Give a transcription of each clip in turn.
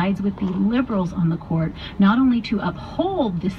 sides with the liberals on the court, not only to uphold this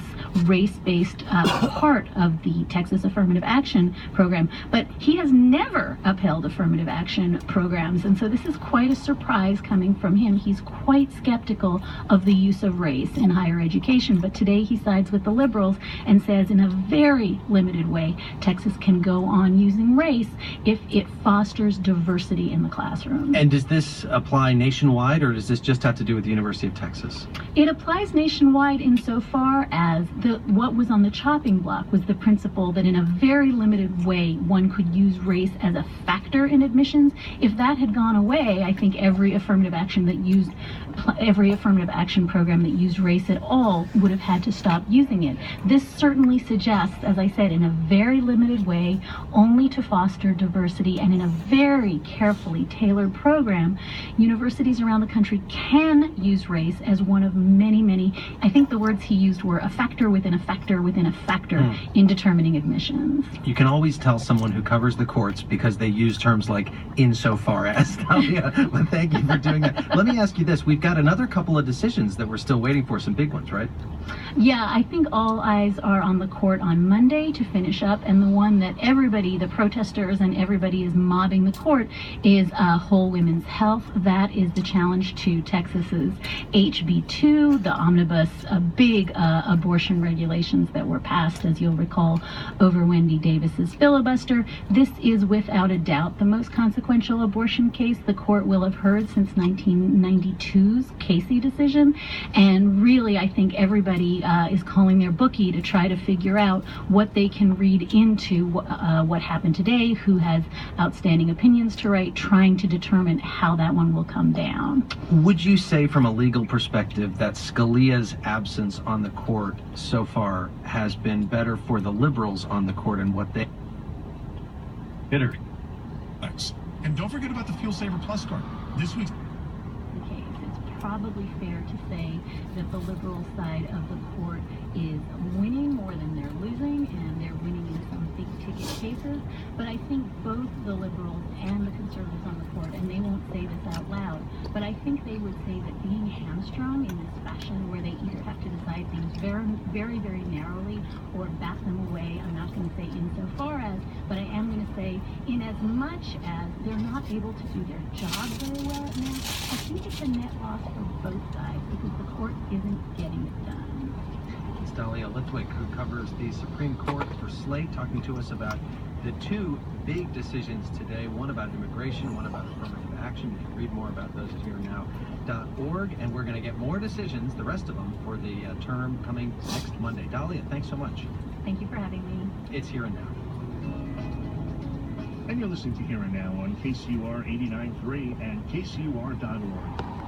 race-based part of the Texas affirmative action program, but he has never upheld affirmative action programs. And so this is quite a surprise coming from him. He's quite skeptical of the use of race in higher education, but today he sides with the liberals and says in a very limited way Texas can go on using race if it fosters diversity in the classroom. And does this apply nationwide, or does this just have to do with the University of Texas? It applies nationwide insofar as what was on the chopping block was the principle that in a very limited way one could use race as a factor in admissions. If that had gone away, I think every affirmative action program that used race at all would have had to stop using it. This certainly suggests, as I said, in a very limited way, only to foster diversity, and in a very carefully tailored program, universities around the country can use race as one of many, I think the words he used were a factor within a factor within a factor in determining admissions. You can always tell someone who covers the courts because they use terms like insofar as. Well, thank you for doing that. Let me ask you this. We've got another couple of decisions that we're still waiting for, some big ones, right? Yeah, I think all eyes are on the court on Monday to finish up, and the one that everybody, the protesters and everybody is mobbing the court is whole women's health. That is the challenge to Texas's HB2, the omnibus big abortion regulations that were passed, as you'll recall, over Wendy Davis's filibuster. This is without a doubt the most consequential abortion case the court will have heard since 1992's Casey decision, and really I think everybody is calling their bookie to try to figure out what they can read into what happened today, who has outstanding opinions to write, trying to determine how that one will come down. Would you say from a legal perspective that Scalia's absence on the court so far has been better for the liberals on the court and what they hitter? Thanks. And don't forget about the Fuel Saver Plus card. This week's it's probably fair to say that the liberal side of the court is winning more than they're losing, and they're winning in some big ticket cases. But I think both the liberals and the conservatives on the court, and they won't say this out loud, but I think they would say that being hamstrung in this fashion where they either have to decide things very narrowly or back them away, I'm not going to say insofar as, but I am going to say in as much as they're not able to do their job very well at now, I think it's a net loss for both sides because the court isn't getting it done. It's Dahlia Lithwick, who covers the Supreme Court for Slate, talking to us about the two big decisions today, one about immigration, one about affirmative action. You can read more about those at herenow.org, and we're going to get more decisions, the rest of them, for the term coming next Monday. Dahlia, thanks so much. Thank you for having me. It's Here and Now. and you're listening to Here and Now on KCUR 89.3 and KCUR.org.